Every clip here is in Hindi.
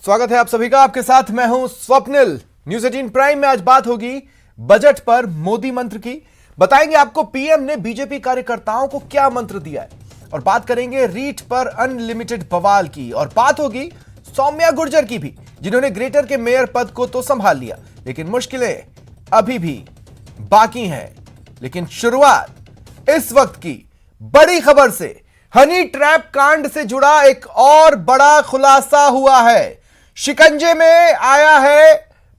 स्वागत है आप सभी का। आपके साथ मैं हूं स्वप्निल। न्यूज 18 प्राइम में आज बात होगी बजट पर मोदी मंत्र की। बताएंगे आपको पीएम ने बीजेपी कार्यकर्ताओं को क्या मंत्र दिया है, और बात करेंगे रीट पर अनलिमिटेड बवाल की, और बात होगी सौम्या गुर्जर की भी, जिन्होंने ग्रेटर के मेयर पद को तो संभाल लिया, लेकिन मुश्किलें अभी भी बाकी हैं। लेकिन शुरुआत इस वक्त की बड़ी खबर से। हनी ट्रैप कांड से जुड़ा एक और बड़ा खुलासा हुआ है। शिकंजे में आया है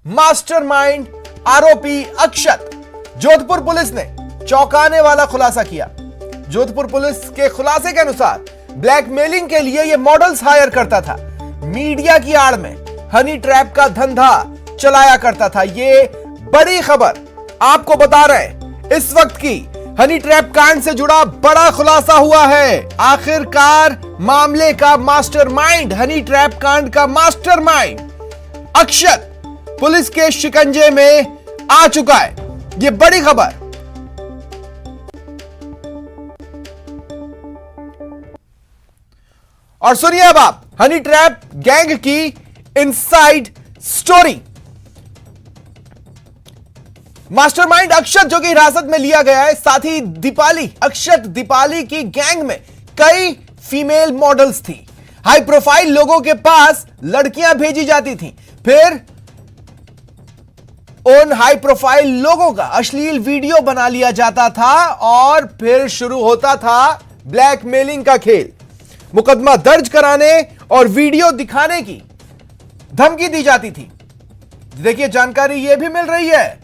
मास्टरमाइंड आरोपी अक्षत। जोधपुर पुलिस ने चौंकाने वाला खुलासा किया। जोधपुर पुलिस के खुलासे के अनुसार ब्लैकमेलिंग के लिए यह मॉडल्स हायर करता था, मीडिया की आड़ में हनी ट्रैप का धंधा चलाया करता था। यह बड़ी खबर आपको बता रहे हैं। इस वक्त की हनी ट्रैप कांड से जुड़ा बड़ा खुलासा हुआ है। आखिरकार मामले का मास्टरमाइंड, हनी ट्रैप कांड का मास्टरमाइंड अक्षत पुलिस के शिकंजे में आ चुका है। यह बड़ी खबर। और सुनिए अब आप हनी ट्रैप गैंग की इनसाइड स्टोरी। मास्टरमाइंड अक्षत जो कि हिरासत में लिया गया है, साथ ही दीपाली, अक्षत दीपाली की गैंग में कई फीमेल मॉडल्स थी। हाई प्रोफाइल लोगों के पास लड़कियां भेजी जाती थी, फिर उन हाई प्रोफाइल लोगों का अश्लील वीडियो बना लिया जाता था, और फिर शुरू होता था ब्लैकमेलिंग का खेल। मुकदमा दर्ज कराने और वीडियो दिखाने की धमकी दी जाती थी। देखिए, जानकारी यह भी मिल रही है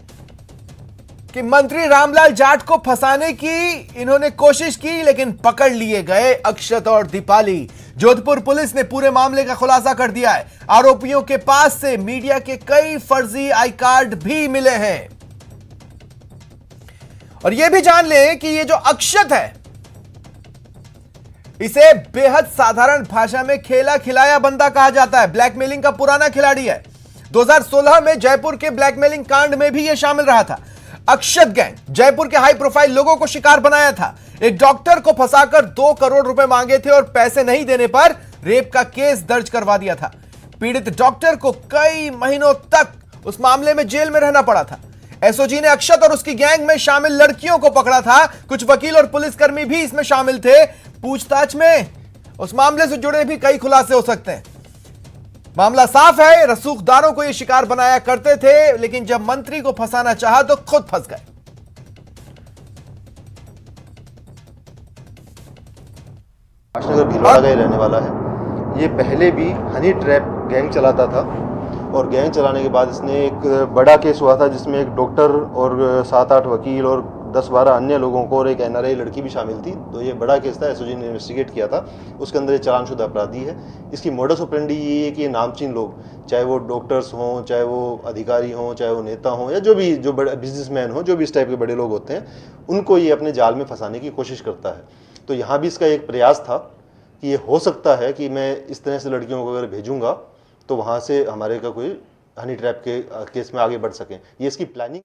कि मंत्री रामलाल जाट को फंसाने की इन्होंने कोशिश की, लेकिन पकड़ लिए गए अक्षत और दीपाली। जोधपुर पुलिस ने पूरे मामले का खुलासा कर दिया है। आरोपियों के पास से मीडिया के कई फर्जी आई कार्ड भी मिले हैं। और यह भी जान लें कि यह जो अक्षत है, इसे बेहद साधारण भाषा में खेला खिलाया बंदा कहा जाता है। ब्लैकमेलिंग का पुराना खिलाड़ी है। 2016 में जयपुर के ब्लैकमेलिंग कांड में भी यह शामिल रहा था। अक्षत गैंग जयपुर के हाई प्रोफाइल लोगों को शिकार बनाया था। एक डॉक्टर को फंसाकर 2 करोड़ रुपए मांगे थे, और पैसे नहीं देने पर रेप का केस दर्ज करवा दिया था। पीड़ित डॉक्टर को कई महीनों तक उस मामले में जेल में रहना पड़ा था। एसओजी ने अक्षत और उसकी गैंग में शामिल लड़कियों को पकड़ा था। कुछ वकील और पुलिसकर्मी भी इसमें शामिल थे। पूछताछ में उस मामले से जुड़े भी कई खुलासे हो सकते हैं। मामला साफ है, रसूखदारों को ये शिकार बनाया करते थे, लेकिन जब मंत्री को फंसाना चाहा तो खुद फंस गए। काशनगर भीलवाड़ा का ही रहने वाला है। ये पहले भी हनी ट्रैप गैंग चलाता था, और गैंग चलाने के बाद इसने एक बड़ा केस हुआ था जिसमें एक डॉक्टर और 7-8 वकील और 10-12 अन्य लोगों को और एक एनआरआई लड़की भी शामिल थी। तो ये बड़ा केस था, एसओजी ने इन्वेस्टिगेट किया था। उसके अंदर ये चालानशुदा अपराधी है। इसकी मोडस ऑपरेंडी ये है कि ये नामचीन लोग, चाहे वो डॉक्टर्स हों, चाहे वो अधिकारी हों, चाहे वो नेता हों, या जो बड़े बिजनेसमैन हों, जो भी इस टाइप के बड़े लोग होते हैं, उनको ये अपने जाल में फंसाने की कोशिश करता है। तो यहाँ भी इसका एक प्रयास था कि ये हो सकता है कि मैं इस तरह से लड़कियों को अगर भेजूंगा तो वहाँ से हमारे का कोई हनी ट्रैप के केस में आगे बढ़ सकें। ये इसकी प्लानिंग।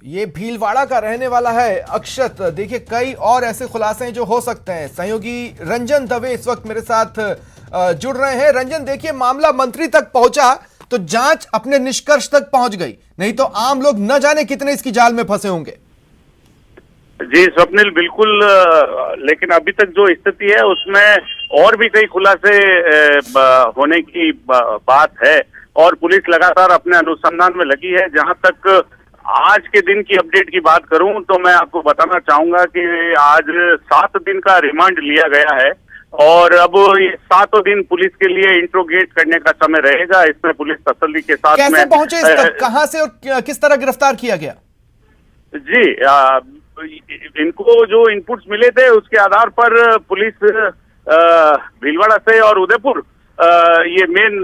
ये भीलवाड़ा का रहने वाला है अक्षत। देखिए, कई और ऐसे खुलासे जो हो सकते हैं। सहयोगी रंजन दवे इस वक्त मेरे साथ जुड़ रहे हैं। रंजन, देखिए, मामला मंत्री तक पहुंचा तो जांच अपने निष्कर्ष तक पहुंच गई, नहीं तो आम लोग न जाने कितने इसकी जाल में फंसे होंगे। जी स्वप्निल, बिल्कुल। लेकिन अभी तक जो स्थिति है उसमें और भी कई खुलासे होने की बात है, और पुलिस लगातार अपने अनुसंधान में लगी है। जहां तक आज के दिन की अपडेट की बात करूं तो मैं आपको बताना चाहूंगा कि आज 7 दिन का रिमांड लिया गया है, और अब ये 7 दिन पुलिस के लिए इंट्रोगेट करने का समय रहेगा। इसमें पुलिस तसल्ली के साथ कैसे पहुंचे इस तक, कहां से और किस तरह गिरफ्तार किया गया? जी, इनको जो इनपुट्स मिले थे उसके आधार पर पुलिस भीलवाड़ा से और उदयपुर, ये मेन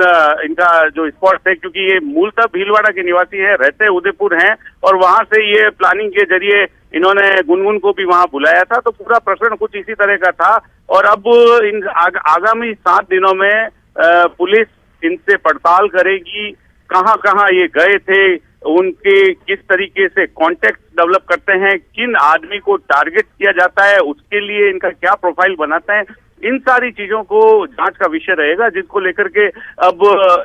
इनका जो स्पॉट है, क्योंकि ये मूलतः भीलवाड़ा के निवासी है, रहते उदयपुर हैं, और वहां से ये प्लानिंग के जरिए इन्होंने गुनगुन को भी वहां बुलाया था। तो पूरा प्रकरण कुछ इसी तरह का था। और अब इन आगामी 7 दिनों में पुलिस इनसे पड़ताल करेगी, कहां कहां ये गए थे, उनके किस तरीके से कॉन्टेक्ट डेवलप करते हैं, किन आदमी को टारगेट किया जाता है, उसके लिए इनका क्या प्रोफाइल बनाते हैं, इन सारी चीजों को जांच का विषय रहेगा, जिसको लेकर के अब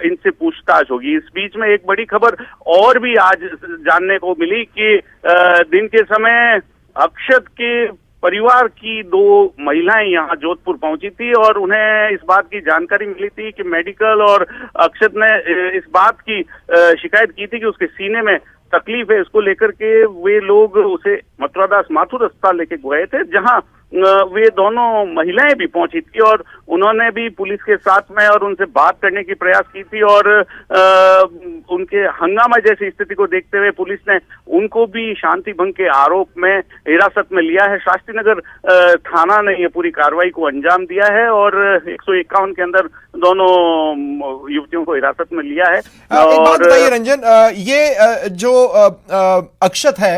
इनसे पूछताछ होगी। इस बीच में एक बड़ी खबर और भी आज जानने को मिली कि दिन के समय अक्षत के परिवार की 2 महिलाएं यहां जोधपुर पहुंची थी और उन्हें इस बात की जानकारी मिली थी कि मेडिकल, और अक्षत ने इस बात की शिकायत की थी कि उसके सीने में तकलीफ है। इसको लेकर के वे लोग उसे मथुरादास माथुर अस्पताल लेके गए थे, जहां वे दोनों महिलाएं भी पहुंची थी और उन्होंने भी पुलिस के साथ में और उनसे बात करने की प्रयास की थी और उनके हंगामा जैसी स्थिति को देखते हुए पुलिस ने उनको भी शांति भंग के आरोप में हिरासत में लिया है। शास्त्री नगर थाना ने ये पूरी कार्रवाई को अंजाम दिया है और 151 के अंदर दोनों युवतियों को हिरासत में लिया है। एक बात बताइए रंजन, ये जो अक्षत है,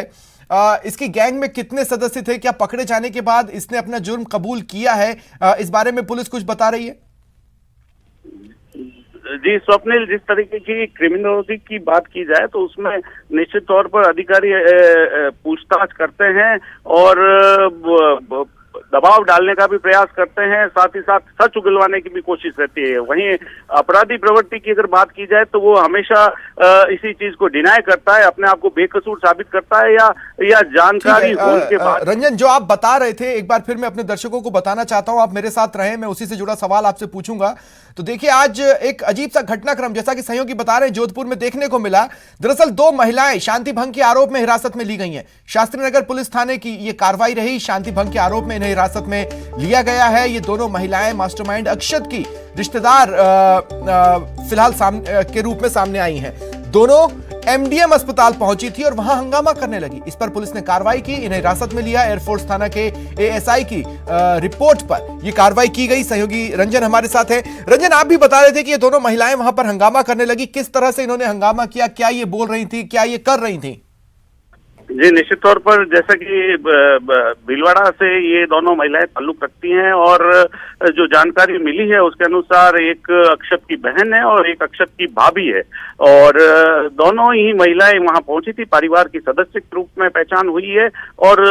इसकी गैंग में कितने सदस्य थे? क्या पकड़े जाने के बाद इसने अपना जुर्म कबूल किया है? इस बारे में पुलिस कुछ बता रही है? जी स्वप्निल, जिस तरीके की क्रिमिनोलॉजी की बात की जाए तो उसमें निश्चित तौर पर अधिकारी पूछताछ करते हैं और दबाव डालने का भी प्रयास करते हैं, साथ ही साथ सच उगलवाने की भी कोशिश रहती है। वहीं अपराधी प्रवृत्ति की अगर बात की जाए तो वो हमेशा इसी चीज को डिनाई करता है, अपने आप को बेकसूर साबित करता है या जानकारी होने के बाद। रंजन, जो आप बता रहे थे एक बार फिर मैं अपने दर्शकों को बताना चाहता हूं, आप मेरे साथ रहें, मैं उसी से जुड़ा सवाल आपसे पूछूंगा। तो देखिए, आज एक अजीब सा घटनाक्रम जैसा कि सहयोगी बता रहे हैं जोधपुर में देखने को मिला। दरअसल 2 महिलाएं शांति भंग के आरोप में हिरासत में ली गई हैं। शास्त्री नगर पुलिस थाने की ये कार्रवाई रही, शांति भंग के आरोप में इन्हें हिरासत में लिया गया है। ये दोनों महिलाएं मास्टरमाइंड अक्षत की रिश्तेदार फिलहाल के रूप में सामने आई हैं। दोनों एमडीएम अस्पताल पहुंची थी और वहां हंगामा करने लगी। इस पर पुलिस ने कार्रवाई की, इन्हें हिरासत में लिया। एयरफोर्स थाना के एएसआई की रिपोर्ट पर यह कार्रवाई की गई। सहयोगी रंजन हमारे साथ है। रंजन, आप भी बता रहे थे कि ये दोनों महिलाएं वहां पर हंगामा करने लगी, किस तरह से इन्होंने हंगामा किया, क्या ये बोल रही थी, क्या ये कर रही थी? जी निश्चित तौर पर जैसा कि भीलवाड़ा से ये दोनों महिलाएं ताल्लुक रखती हैं और जो जानकारी मिली है उसके अनुसार एक अक्षत की बहन है और एक अक्षत की भाभी है और दोनों ही महिलाएं वहां पहुंची थी, परिवार की सदस्य के रूप में पहचान हुई है और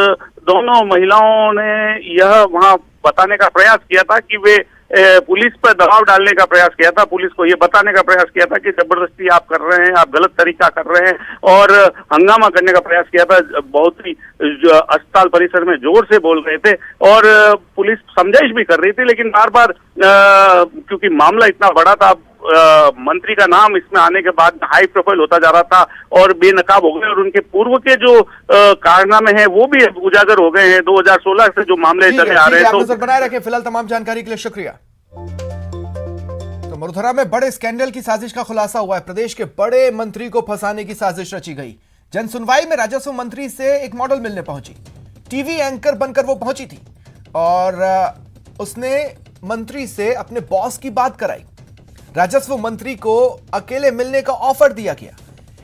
दोनों महिलाओं ने यह वहां बताने का प्रयास किया था कि वे पुलिस पर दबाव डालने का प्रयास किया था, पुलिस को ये बताने का प्रयास किया था कि जबरदस्ती आप कर रहे हैं, आप गलत तरीका कर रहे हैं और हंगामा करने का प्रयास किया था। बहुत ही अस्पताल परिसर में जोर से बोल रहे थे और पुलिस समझाइश भी कर रही थी, लेकिन बार बार क्योंकि मामला इतना बड़ा था, मंत्री का नाम इसमें आने के बाद हाई प्रोफाइल होता जा रहा था और बेनकाब हो गए और उनके पूर्व के जो कारनामे हैं वो भी उजागर हो गए हैं। 2016 से जो मामले चले आ रहे हैं। तो बनाए रखें। फिलहाल तमाम जानकारी के लिए शुक्रिया। तो मरुधरा में बड़े स्कैंडल की साजिश का खुलासा हुआ है। प्रदेश के बड़े मंत्री को फंसाने की साजिश रची गई। जन सुनवाई में राजस्व मंत्री से एक मॉडल मिलने पहुंची, टीवी एंकर बनकर वो पहुंची थी और उसने मंत्री से अपने बॉस की बात कराई। राजस्व मंत्री को अकेले मिलने का ऑफर दिया गया।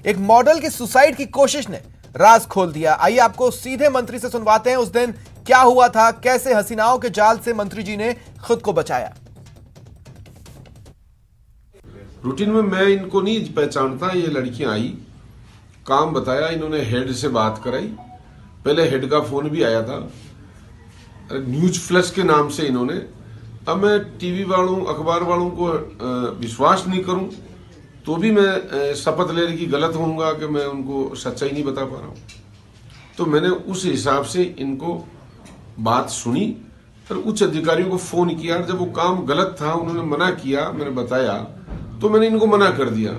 एक मॉडल की सुसाइड की कोशिश ने राज खोल दिया। आइए आपको सीधे मंत्री से सुनवाते हैं, उस दिन क्या हुआ था, कैसे हसीनाओं के जाल से मंत्री जी ने खुद को बचाया। रूटीन में मैं इनको नहीं पहचानता, ये लड़कियां आई, काम बताया, इन्होंने हेड से बात कराई। पहले हेड का फोन भी आया था, न्यूज फ्लैश के नाम से इन्होंने। अब मैं टीवी वालों, अखबार वालों को विश्वास नहीं करूं तो भी मैं शपथ लेने की गलत होऊंगा कि मैं उनको सच्चाई नहीं बता पा रहा हूं। तो मैंने उस हिसाब से इनको बात सुनी और उच्च अधिकारियों को फोन किया। जब वो काम गलत था, उन्होंने मना किया, मैंने बताया तो मैंने इनको मना कर दिया।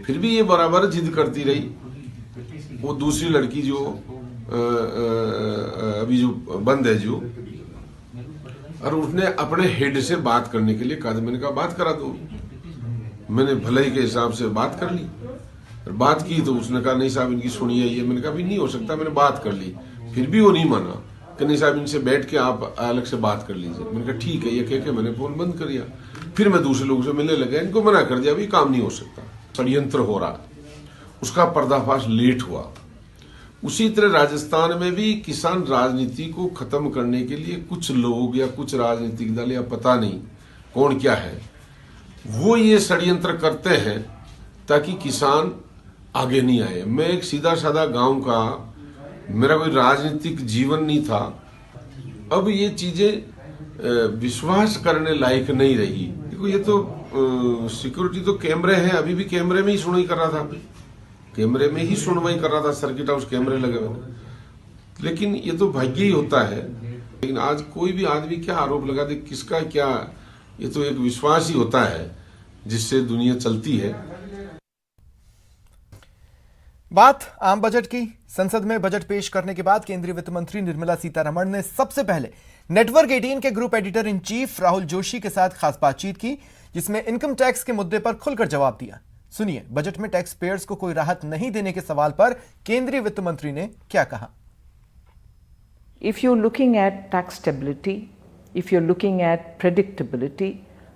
फिर भी ये बराबर जिद करती रही। वो दूसरी लड़की जो अभी जो बंद है जो, और उसने अपने हेड से बात करने के लिए कहा। मैंने कहा बात करा दो। मैंने भलाई के हिसाब से बात कर ली, बात की तो उसने कहा नहीं साहब इनकी सुनिए ये। मैंने कहा भी नहीं हो सकता, मैंने बात कर ली। फिर भी वो नहीं माना कि नहीं साहब इनसे बैठ के आप अलग से बात कर लीजिए। मैंने कहा ठीक है, ये कह के मैंने फोन बंद कर दिया। फिर मैं दूसरे लोगों से मिलने लगा, इनको मना कर दिया, अभी काम नहीं हो सकता, षड्यंत्र हो रहा। उसका पर्दाफाश लेट हुआ। उसी तरह राजस्थान में भी किसान राजनीति को खत्म करने के लिए कुछ लोग या कुछ राजनीतिक दल या पता नहीं कौन क्या है, वो ये षड्यंत्र करते हैं ताकि किसान आगे नहीं आए। मैं एक सीधा साधा गांव का, मेरा कोई राजनीतिक जीवन नहीं था। अब ये चीजें विश्वास करने लायक नहीं रही। देखो ये तो सिक्योरिटी तो कैमरे हैं, अभी भी कैमरे में ही सुनवाई कर रहा था, कैमरे में ही सुनवाई कर रहा था, सर्किट हाउस कैमरे लगे हुए। लेकिन ये तो भाग्य ही होता है। लेकिन आज कोई भी आदमी क्या आरोप लगा दे, किसका क्या, ये तो एक विश्वास ही होता है जिससे दुनिया चलती है। बात आम बजट की। संसद में बजट पेश करने के बाद केंद्रीय वित्त मंत्री निर्मला सीतारमण ने सबसे पहले नेटवर्क 18 के group editor in chief Rahul Joshi के साथ खास बातचीत की, जिसमें इनकम टैक्स के मुद्दे पर खुलकर जवाब दिया। सुनिए, बजट में टैक्स पेयर्स को कोई राहत नहीं देने के सवाल पर केंद्रीय वित्त मंत्री ने क्या कहा। If you're looking at tax stability, if you're looking at predictability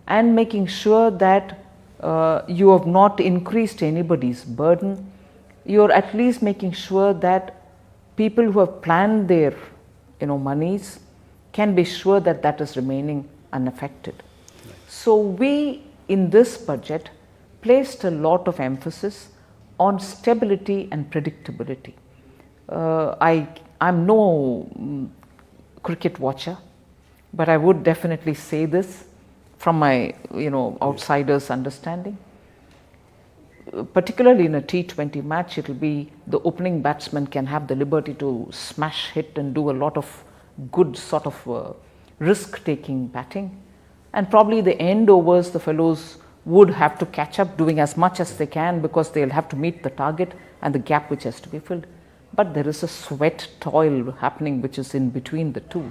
and making sure that you have not increased anybody's burden, you're at least making sure that people who have planned their monies can be sure that that is remaining unaffected. So we in this budget placed a lot of emphasis on stability and predictability. I'm no cricket watcher, but I would definitely say this from my outsider's understanding. Particularly in a T20 match, it will be the opening batsman can have the liberty to smash hit and do a lot of good sort of risk-taking batting, and probably the end overs the fellows would have to catch up doing as much as they can because they'll have to meet the target and the gap which has to be filled. But there is a sweat toil happening which is in between the two.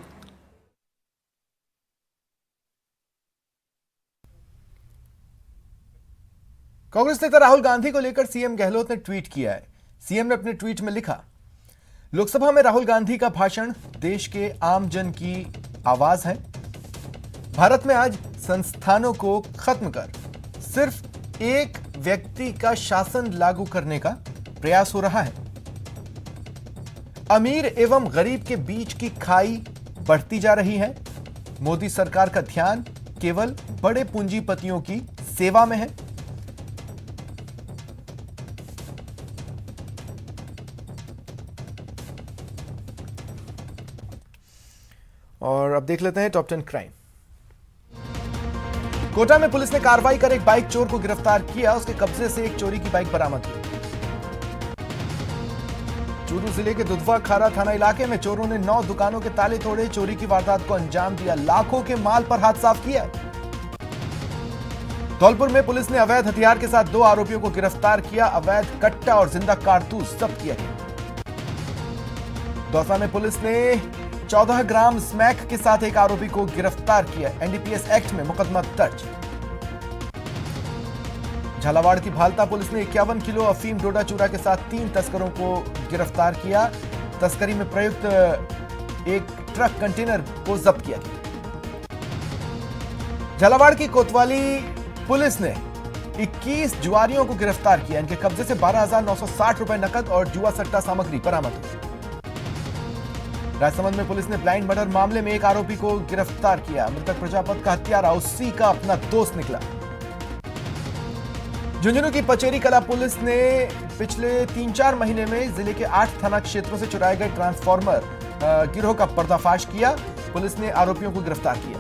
Congress नेता राहुल गांधी को लेकर सीएम गहलोत ने ट्वीट किया है। सीएम ने अपने ट्वीट में लिखा, लोकसभा में राहुल गांधी का भाषण देश के आम जन की आवाज है। भारत में आज संस्थानों को खत्म कर सिर्फ एक व्यक्ति का शासन लागू करने का प्रयास हो रहा है। अमीर एवं गरीब के बीच की खाई बढ़ती जा रही है। मोदी सरकार का ध्यान केवल बड़े पूंजीपतियों की सेवा में है। और अब देख लेते हैं टॉप 10 क्राइम। कोटा में पुलिस ने कार्रवाई कर एक बाइक चोर को गिरफ्तार किया। उसके कब्जे से एक चोरी की बाइक बरामद हुई। चूरू जिले के दुधवा खारा थाना इलाके में चोरों ने 9 दुकानों के ताले तोड़े, चोरी की वारदात को अंजाम दिया, लाखों के माल पर हाथ साफ किया। धौलपुर में पुलिस ने अवैध हथियार के साथ 2 आरोपियों को गिरफ्तार किया। अवैध कट्टा और जिंदा कारतूस जब्त किया गया। दौसा में पुलिस ने 14 ग्राम स्मैक के साथ एक आरोपी को गिरफ्तार किया। एनडीपीएस एक्ट में मुकदमा दर्ज। झालावाड़ की भालता पुलिस ने 51 किलो अफीम डोडा चूरा के साथ 3 तस्करों को गिरफ्तार किया। तस्करी में प्रयुक्त एक ट्रक कंटेनर को जब्त किया गया। झालावाड़ की कोतवाली पुलिस ने 21 जुआरियों को गिरफ्तार किया। इनके कब्जे से 12,960 रुपए नकद और जुआ सट्टा सामग्री बरामद हुई। राजसमंद में पुलिस ने ब्लाइंड मर्डर मामले में एक आरोपी को गिरफ्तार किया। मृतक प्रजापत का हत्यारा उसी का अपना दोस्त निकला। झुंझुनू की पचेरी कला पुलिस ने पिछले 3-4 महीने में जिले के 8 थाना क्षेत्रों से चुराए गए ट्रांसफार्मर गिरोह का पर्दाफाश किया। पुलिस ने आरोपियों को गिरफ्तार किया।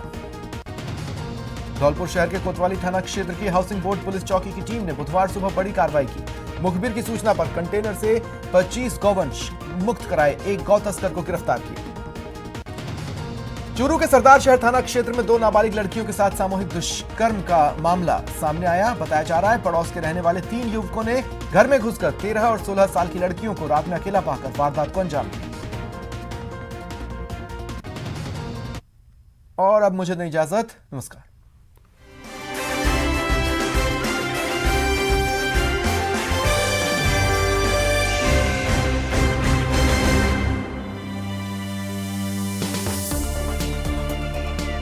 धौलपुर शहर के कोतवाली थाना क्षेत्र की हाउसिंग बोर्ड पुलिस चौकी की टीम ने बुधवार सुबह बड़ी कार्रवाई की। मुखबिर की सूचना पर कंटेनर से 25 गौवंश मुक्त कराए एक गौ तस्कर को गिरफ्तार किया। चूरू के सरदार शहर थाना क्षेत्र में 2 नाबालिग लड़कियों के साथ सामूहिक दुष्कर्म का मामला सामने आया। बताया जा रहा है पड़ोस के रहने वाले 3 युवकों ने घर में घुसकर 13 और 16 साल की लड़कियों को रात में अकेला पाकर वारदात को अंजाम दिया। और अब मुझे दें इजाजत, नमस्कार।